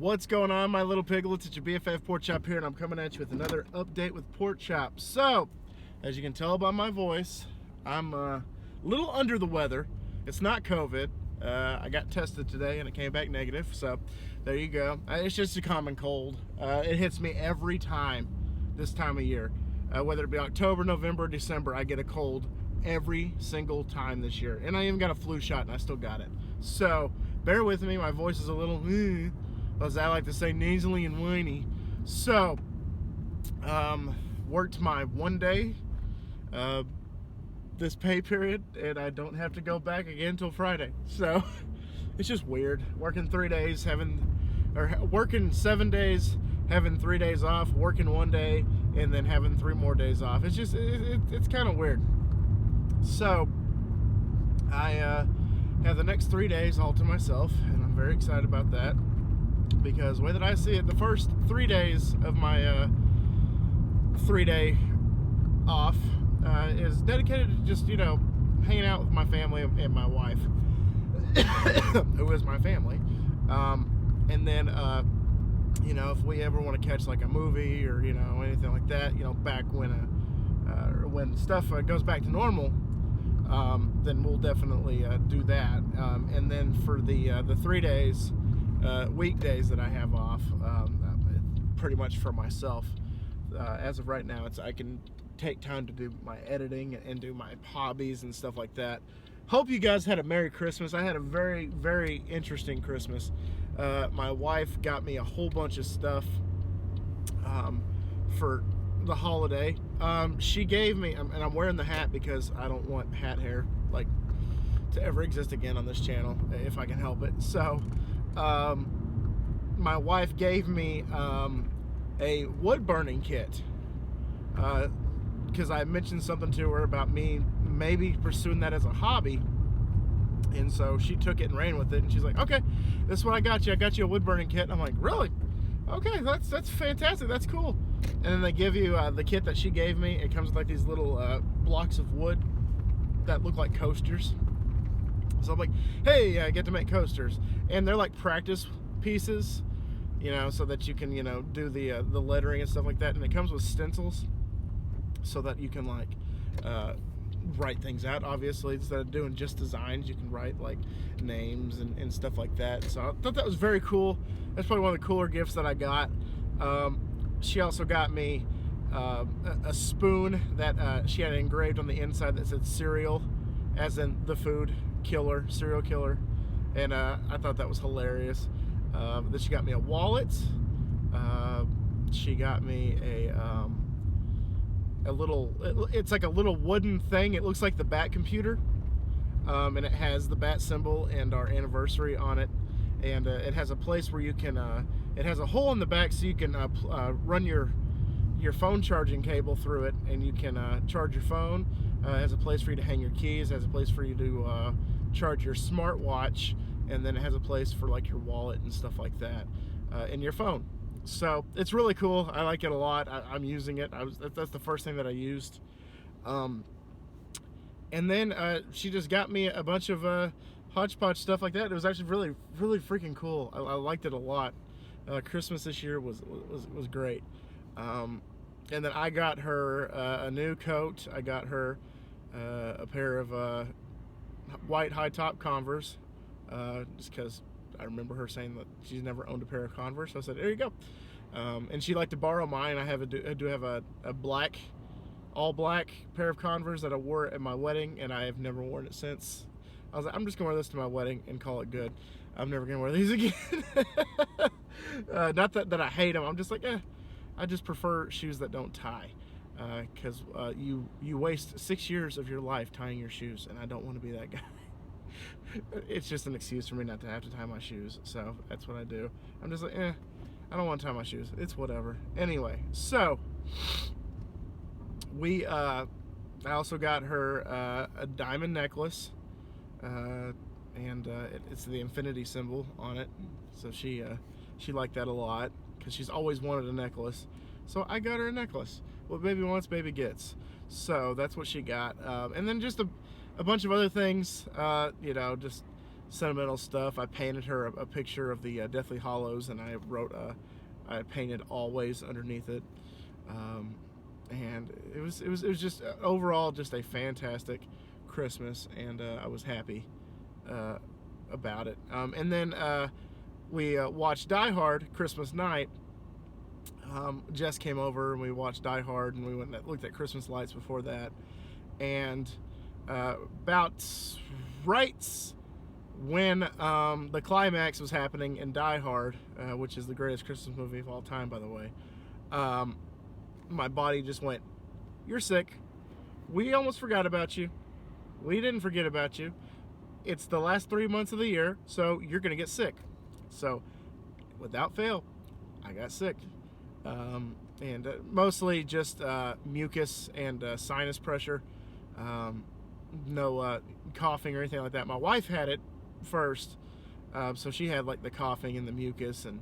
What's going on, my little piglets? It's your BFF Pork Chop here, and I'm coming at you with another update with Pork Chop. So, as you can tell by my voice, I'm a little under the weather. It's not COVID. I got tested today, and it came back negative, so there you go. It's just a common cold. It hits me every time this time of year. Whether it be October, November, December, I get a cold every single time this year. And I even got a flu shot, and I still got it. So, bear with me. My voice is a little... as I like to say, nasally and whiny. So, worked my one day this pay period, and I don't have to go back again until Friday. So, it's just weird. Working 3 days, working 7 days, having 3 days off, working one day, and then having 3 more days off. It's just, it's kind of weird. So, I have the next 3 days all to myself, and I'm very excited about that. Because the way that I see it, the first 3 days of my 3-day off is dedicated to just, hanging out with my family and my wife, who is my family. And then, if we ever want to catch like a movie or, anything like that, back when stuff goes back to normal, then we'll definitely do that. And then for the 3 days, weekdays that I have off, pretty much for myself. As of right now, I can take time to do my editing and do my hobbies and stuff like that. Hope you guys had a Merry Christmas. I had a very, very interesting Christmas. My wife got me a whole bunch of stuff for the holiday. She gave me, and I'm wearing the hat because I don't want hat hair to ever exist again on this channel if I can help it. So my wife gave me a wood burning kit because I mentioned something to her about me maybe pursuing that as a hobby, and so she took it and ran with it, and she's like, okay, this is what I got you a wood burning kit. And I'm like, really? Okay, that's fantastic, that's cool. And then they give you the kit that she gave me. It comes with like these little blocks of wood that look like coasters. So I'm like, hey, I get to make coasters. And they're like practice pieces, so that you can, do the lettering and stuff like that. And it comes with stencils so that you can write things out. Obviously, instead of doing just designs, you can write like names and stuff like that. So I thought that was very cool. That's probably one of the cooler gifts that I got. She also got me a spoon that she had engraved on the inside that said cereal, as in the food killer, serial killer, and I thought that was hilarious. Then she got me a wallet. She got me a little, it's like a little wooden thing. It looks like the Bat computer, and it has the Bat symbol and our anniversary on it, and it has a place where you can, it has a hole in the back so you can run your phone charging cable through it, and you can charge your phone. It has a place for you to hang your keys. It has a place for you to charge your smartwatch, and then it has a place for like your wallet and stuff like that, and your phone. So it's really cool. I like it a lot. I'm using it. That's the first thing that I used. And then she just got me a bunch of hodgepodge stuff like that. It was actually really, really freaking cool. I liked it a lot. Christmas this year was great. And then I got her a new coat. I got her a pair of white high top Converse, just because I remember her saying that she's never owned a pair of Converse. So I said, there you go. And she liked to borrow mine. I do have a black, all black pair of Converse that I wore at my wedding, and I have never worn it since. I was like, I'm just gonna wear this to my wedding and call it good. I'm never gonna wear these again. Not that I hate them. I'm just like, I just prefer shoes that don't tie, because you waste 6 years of your life tying your shoes, and I don't want to be that guy. It's just an excuse for me not to have to tie my shoes, so that's what I do. I'm just like, I don't want to tie my shoes. It's whatever. Anyway, so I also got her a diamond necklace, and it's the infinity symbol on it. So she liked that a lot because she's always wanted a necklace. So I got her a necklace. What baby wants, baby gets. So that's what she got. And then just a bunch of other things, just sentimental stuff. I painted her a picture of the Deathly Hollows, and I wrote, I painted Always underneath it. And it was just overall just a fantastic Christmas, and I was happy about it. And then we watched Die Hard Christmas night. Jess came over and we watched Die Hard, and we went and looked at Christmas lights before that. And about right when the climax was happening in Die Hard, which is the greatest Christmas movie of all time, by the way, my body just went, "You're sick. We almost forgot about you. We didn't forget about you. It's the last 3 months of the year, so you're going to get sick." So, without fail, I got sick. And mostly just mucus and sinus pressure. No coughing or anything like that. My wife had it first, so she had like the coughing and the mucus and,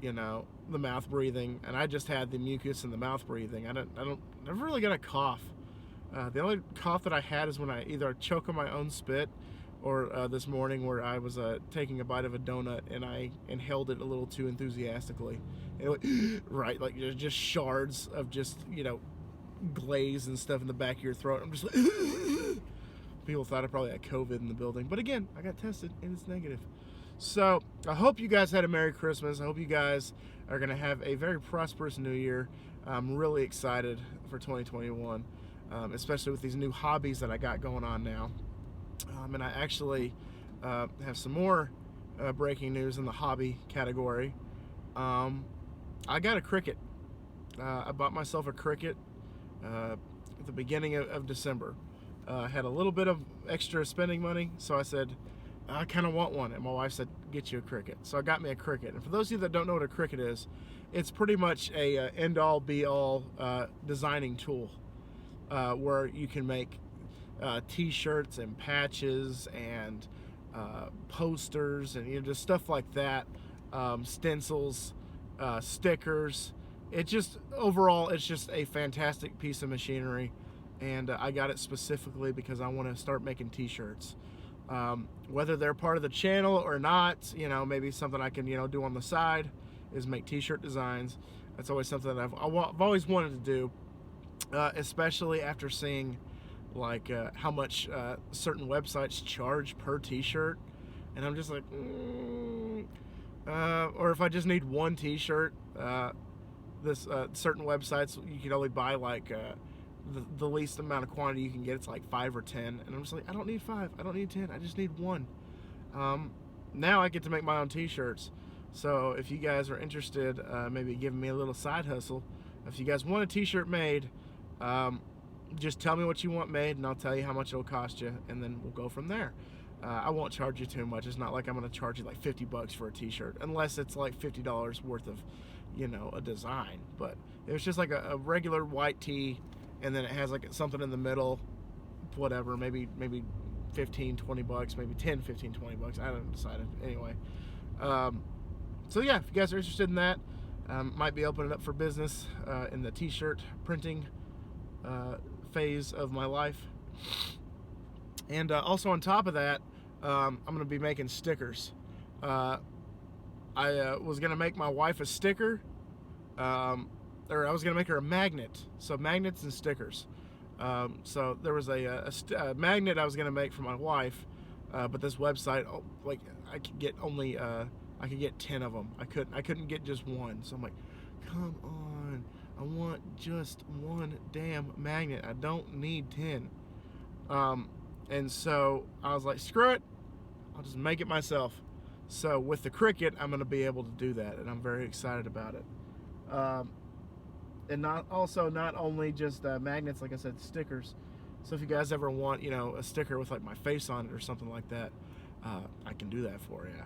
you know, the mouth breathing, and I just had the mucus and the mouth breathing. I never really got a cough. The only cough that I had is when I either choke on my own spit, or this morning where I was taking a bite of a donut and I inhaled it a little too enthusiastically. And it went, right, like just shards of just, you know, glaze and stuff in the back of your throat. I'm just like, people thought I probably had COVID in the building. But again, I got tested and it's negative. So I hope you guys had a Merry Christmas. I hope you guys are going to have a very prosperous New Year. I'm really excited for 2021, especially with these new hobbies that I got going on now. And I actually have some more breaking news in the hobby category. I got a Cricut. I bought myself a Cricut at the beginning of December. I had a little bit of extra spending money, so I said, I kind of want one. And my wife said, get you a Cricut. So I got me a Cricut. And for those of you that don't know what a Cricut is, it's pretty much a end-all, be-all designing tool where you can make t-shirts and patches and posters and, you know, just stuff like that, stencils, stickers. It just, overall, it's just a fantastic piece of machinery, and I got it specifically because I want to start making t-shirts. Whether they're part of the channel or not, you know, maybe something I can, you know, do on the side is make t-shirt designs. That's always something that I've always wanted to do, especially after seeing like how much certain websites charge per t-shirt, and I'm just like, or if I just need one t-shirt, this certain websites you can only buy like the least amount of quantity you can get. It's like 5 or 10, and I'm just like, I don't need 5, I don't need 10, I just need one. Now I get to make my own t-shirts. So if you guys are interested, maybe giving me a little side hustle, if you guys want a t-shirt made, just tell me what you want made, and I'll tell you how much it'll cost you, and then we'll go from there. I won't charge you too much. It's not like I'm going to charge you like $50 for a t-shirt, unless it's like $50 worth of, you know, a design. But it was just like a regular white tee, and then it has like something in the middle, whatever, maybe 15, 20 bucks, maybe 10, 15, 20 bucks. I haven't decided. Anyway. So yeah, if you guys are interested in that, might be opening up for business in the t-shirt printing phase of my life. And also on top of that, I'm going to be making stickers. I was going to make my wife a sticker, or I was going to make her a magnet. So magnets and stickers. So there was a magnet I was going to make for my wife, but this website, like, I could get only I could get 10 of them. I couldn't get just one. So I'm like, come on, I want just one damn magnet. I don't need 10. And so I was like, screw it, I'll just make it myself. So with the Cricut, I'm going to be able to do that, and I'm very excited about it. And not only just magnets, like I said, stickers. So if you guys ever want, you know, a sticker with like my face on it or something like that, I can do that for you.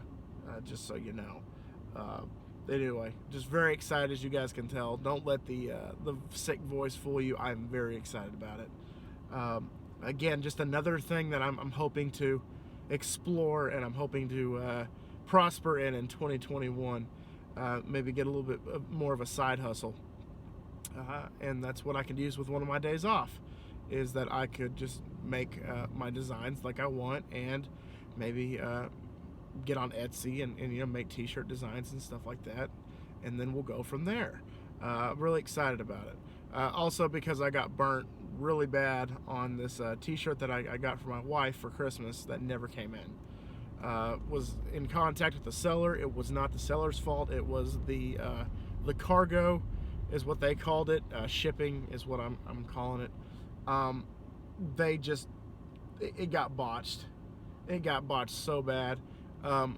Just so you know. Anyway, just very excited, as you guys can tell. Don't let the sick voice fool you. I'm very excited about it. Again, just another thing that I'm hoping to explore, and I'm hoping to prosper in 2021. Maybe get a little bit more of a side hustle. And that's what I could use with one of my days off, is that I could just make my designs like I want, and maybe get on Etsy and make t-shirt designs and stuff like that, and then we'll go from there. I'm really excited about it. Also because I got burnt really bad on this t-shirt that I got for my wife for Christmas that never came in. Was in contact with the seller. It was not the seller's fault. It was the cargo is what they called it. Shipping is what I'm calling it. It got botched. It got botched so bad.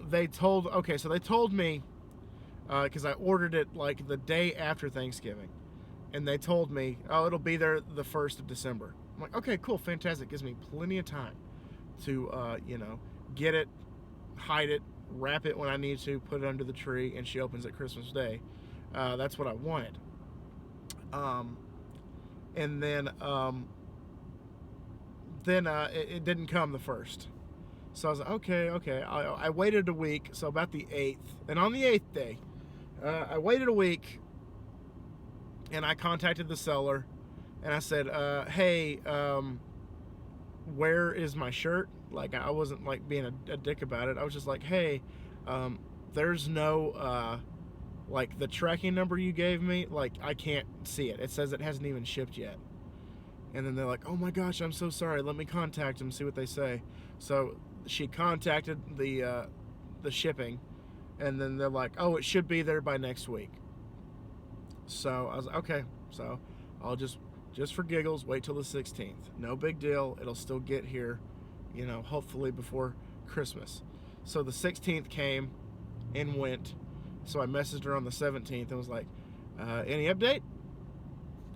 They told me, because I ordered it like the day after Thanksgiving, and they told me, oh, it'll be there the 1st of December. I'm like, okay, cool, fantastic. Gives me plenty of time to, get it, hide it, wrap it when I need to, put it under the tree, and she opens it Christmas Day. That's what I wanted. And then it didn't come the 1st. So I was like, okay. I waited a week, so about the 8th. And on the 8th day, I waited a week, and I contacted the seller, and I said, hey, where is my shirt? Like, I wasn't, like, being a dick about it. I was just like, hey, there's no, like, the tracking number you gave me, like, I can't see it. It says it hasn't even shipped yet. And then they're like, oh my gosh, I'm so sorry. Let me contact them, see what they say. So she contacted the shipping, and then they're like, oh, it should be there by next week. So I was like, okay. So I'll just for giggles, wait till the 16th. No big deal. It'll still get here, hopefully before Christmas. So the 16th came and went. So I messaged her on the 17th and was like, any update?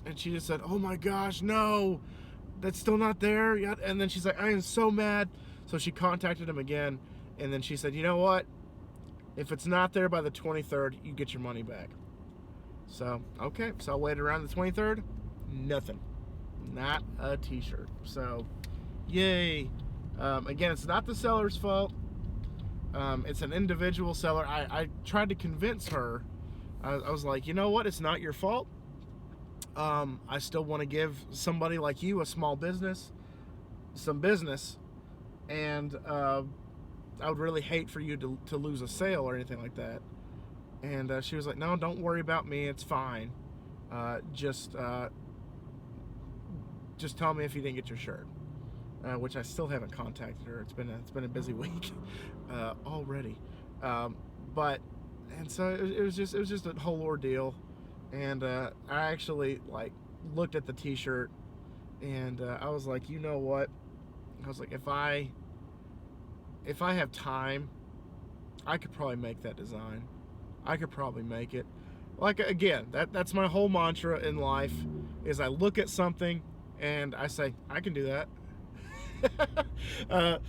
And she just said, oh my gosh, no, that's still not there yet. And then she's like, I am so mad. So she contacted him again, and then she said, you know what? If it's not there by the 23rd, you get your money back. So, okay. So I waited around the 23rd. Nothing. Not a t-shirt. So, yay. Again, it's not the seller's fault. It's an individual seller. I tried to convince her. I was like, you know what? It's not your fault. I still want to give somebody like you, a small business, some business, and I would really hate for you to lose a sale or anything like that. And she was like, no, don't worry about me, it's fine. Just tell me if you didn't get your shirt. Which I still haven't contacted her. It's been a busy week already. So it was just a whole ordeal. And I actually looked at the t-shirt, and I was like, you know what? I was like, if I have time, I could probably make that design. I could probably make it. Like, again, that's my whole mantra in life, is I look at something and I say, I can do that.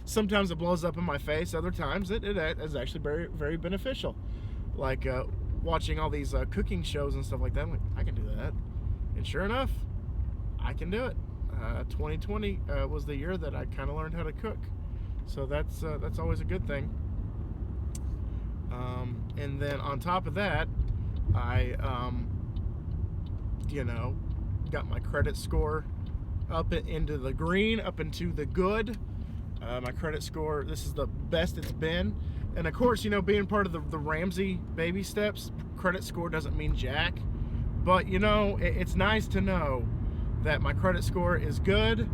Sometimes it blows up in my face. Other times it is actually very, very beneficial. Like watching all these cooking shows and stuff like that. I'm like, I can do that. And sure enough, I can do it. 2020 was the year that I kind of learned how to cook. So that's always a good thing. And then on top of that, I got my credit score up into the green, up into the good. My credit score, this is the best it's been. And of course, being part of the Ramsey baby steps, credit score doesn't mean jack. But it's nice to know that my credit score is good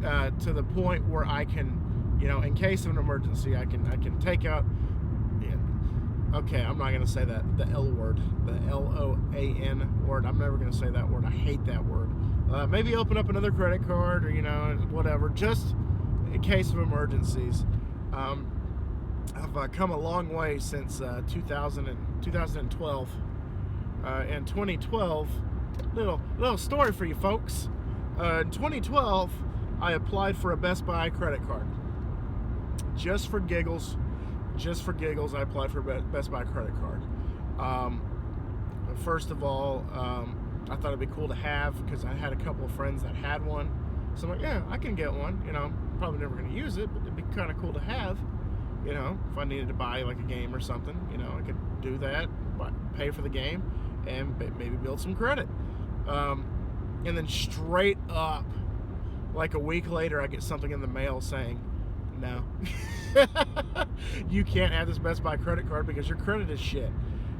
to the point where I can, in case of an emergency, I can take out. Okay, I'm not gonna say that, the L word, the LOAN word. I'm never gonna say that word. I hate that word. Maybe open up another credit card, or whatever, just in case of emergencies. I've come a long way since 2012. In 2012, little story for you folks. In 2012, I applied for a Best Buy credit card. Just for giggles, I applied for a Best Buy credit card. First of all, I thought it'd be cool to have, because I had a couple of friends that had one. So I'm like, yeah, I can get one. I'm probably never going to use it, but it'd be kind of cool to have. If I needed to buy like a game or something, I could do that, pay for the game, and maybe build some credit. And then straight up, like a week later, I get something in the mail saying, no. You can't have this Best Buy credit card because your credit is shit.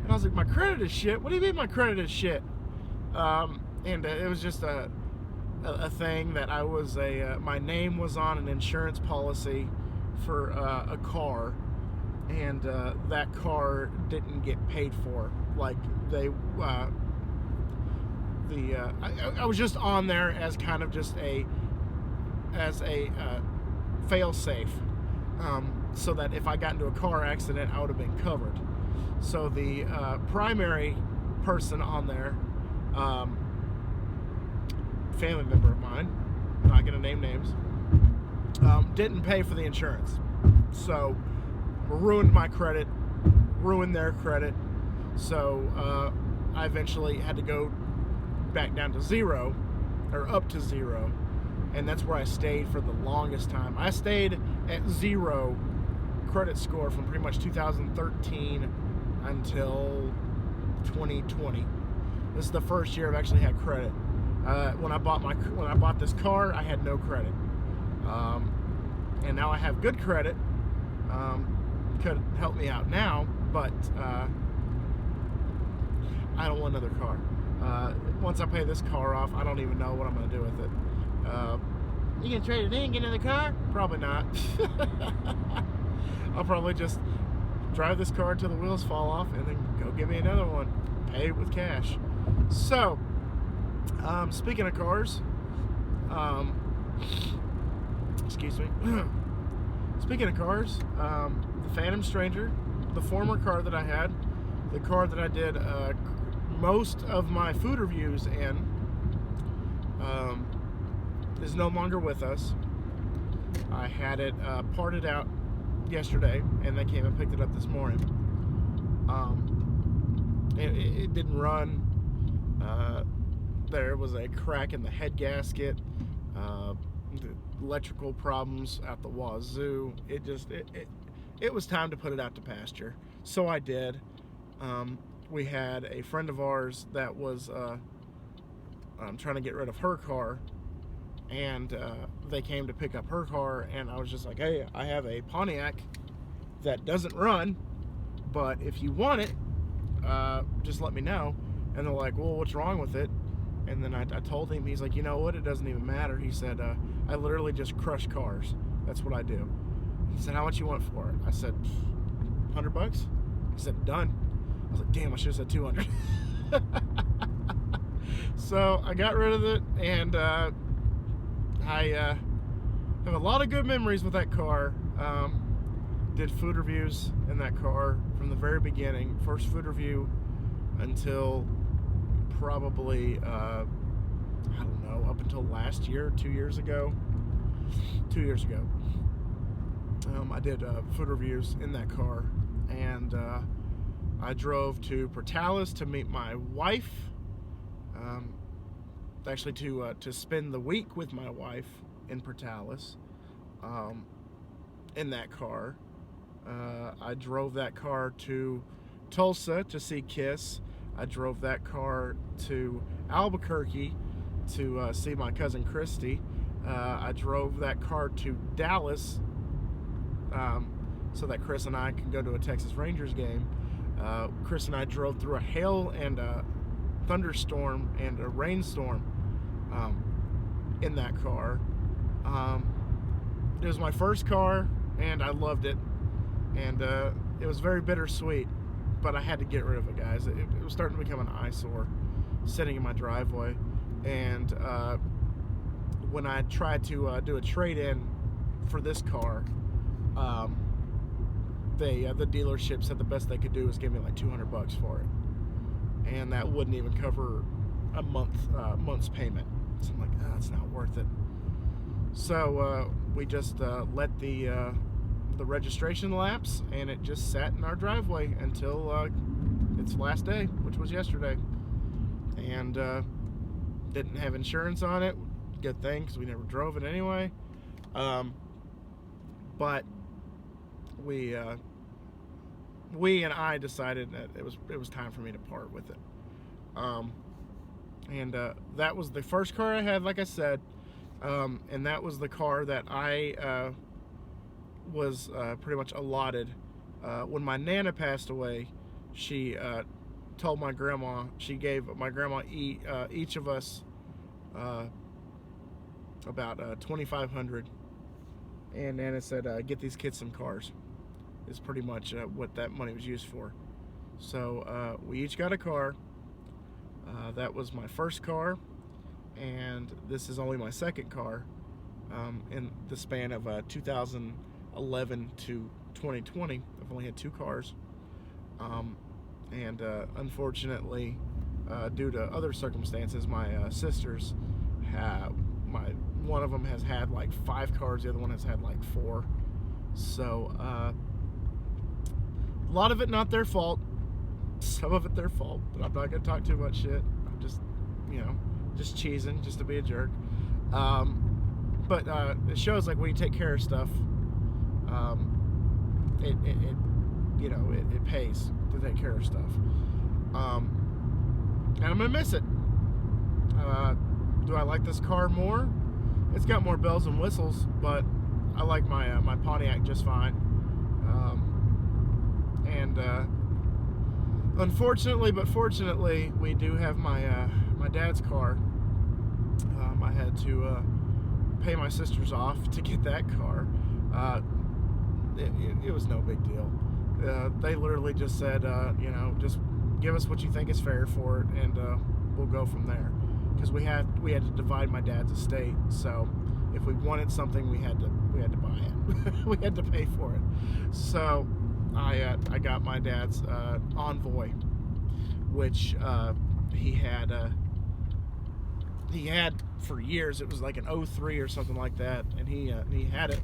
And I was like, my credit is shit? What do you mean my credit is shit? And it was just a thing that I was my name was on an insurance policy for a car, and that car didn't get paid for. Like they, I was just on there as kind of just a fail safe, so that if I got into a car accident, I would have been covered. So the primary person on there, family member of mine, I'm not gonna name names, didn't pay for the insurance, so ruined my credit, ruined their credit. So I eventually had to go back down to zero, or up to zero, and that's where I stayed for the longest time. I stayed at zero credit score from pretty much 2013 until 2020. This is the first year I've actually had credit. When I bought this car, I had no credit, and now I have good credit. Could help me out now, but I don't want another car. Once I pay this car off, I don't even know what I'm going to do with it. You gonna trade it in, get another car? Probably not. I'll probably just drive this car until the wheels fall off and then go get me another one. Pay it with cash. So, speaking of cars, excuse me. Speaking of cars, the Phantom Stranger, the former car that I had, the car that I did most of my food reviews in, is no longer with us. I had it parted out yesterday, and they came and picked it up this morning. It didn't run. There was a crack in the head gasket, the electrical problems at the wazoo. It was time to put it out to pasture, so I did. We had a friend of ours that was trying to get rid of her car, and they came to pick up her car, and I was just like, hey, I have a Pontiac that doesn't run, but if you want it, just let me know. And they're like, well, what's wrong with it? And then I told him. He's like, you know what, it doesn't even matter. He said, I literally just crush cars. That's what I do. He said, how much you want for it? I said, $100. He said, done. I was like, damn, I should have said 200. So I got rid of it, and I have a lot of good memories with that car. Did food reviews in that car from the very beginning. First food review until probably, I don't know, up until last year, 2 years ago. 2 years ago. I did food reviews in that car, and I drove to Portales to meet my wife, actually to spend the week with my wife in Portales, in that car. I drove that car to Tulsa to see Kiss. I drove that car to Albuquerque to see my cousin Christy. I drove that car to Dallas so that Chris and I can go to a Texas Rangers game. Chris and I drove through a hail and a thunderstorm and a rainstorm in that car. It was my first car, and I loved it. And it was very bittersweet, but I had to get rid of it, guys. It was starting to become an eyesore sitting in my driveway. And when I tried to do a trade-in for this car, the dealership said the best they could do was give me like $200 for it, and that wouldn't even cover a month's payment. So I'm like, oh, that's not worth it. So we just let the registration lapse, and it just sat in our driveway until its last day, which was yesterday. And didn't have insurance on it. Good thing, because we never drove it anyway. But we and I decided that it was time for me to part with it. And that was the first car I had, like I said, and that was the car that I was pretty much allotted. When my Nana passed away, she told my grandma, she gave my grandma each of us about $2,500, and Nana said, get these kids some cars. Is pretty much what that money was used for. So we each got a car. That was my first car, and this is only my second car in the span of 2011 to 2020. I've only had 2 cars, and unfortunately, due to other circumstances, my sisters have one of them has had like 5 cars, the other one has had like 4. So a lot of it not their fault, some of it their fault, but I'm not gonna talk too much shit. I'm just, just cheesing, just to be a jerk. But it shows, like, when you take care of stuff, it pays to take care of stuff. And I'm gonna miss it. Do I like this car more? It's got more bells and whistles, but I like my Pontiac just fine. Unfortunately, but fortunately, we do have my dad's car. I had to pay my sisters off to get that car. It was no big deal. They literally just said, just give us what you think is fair for it, and we'll go from there. Because we had to divide my dad's estate, so if we wanted something, we had to buy it. We had to pay for it. So I got my dad's Envoy, which he had for years. It was like an 03 or something like that, and he had it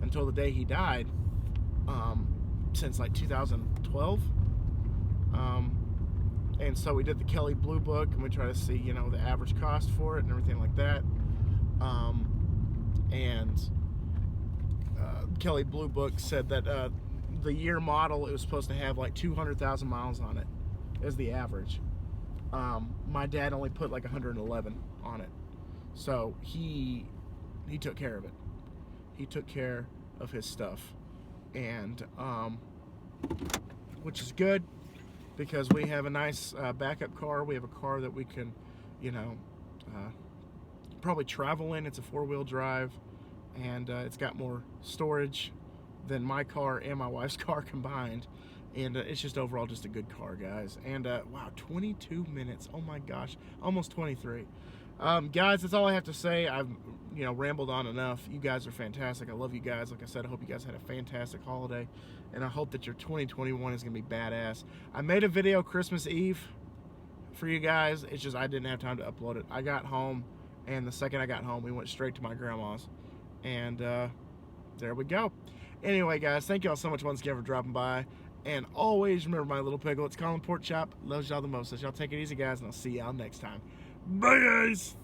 until the day he died, since like 2012. And so we did the Kelley Blue Book, and we try to see, the average cost for it and everything like that. Kelley Blue Book said that the year model, it was supposed to have like 200,000 miles on it as the average. My dad only put like 111 on it. So he took care of it. He took care of his stuff. And which is good, because we have a nice backup car. We have a car that we can, probably travel in. It's a 4-wheel drive, and it's got more storage than my car and my wife's car combined. And it's just overall just a good car, guys. And wow, 22 minutes. Oh my gosh, almost 23. Guys, that's all I have to say. I've rambled on enough. You guys are fantastic. I love you guys. Like I said, I hope you guys had a fantastic holiday, and I hope that your 2021 is gonna be badass. I made a video Christmas Eve for you guys. It's just I didn't have time to upload it. I got home, and the second I got home, we went straight to my grandma's, and there we go. Anyway, guys, thank y'all so much once again for dropping by. And always remember, my little piglets, Colin Pork Chop loves y'all the most. So y'all take it easy, guys, and I'll see y'all next time. Bye, guys!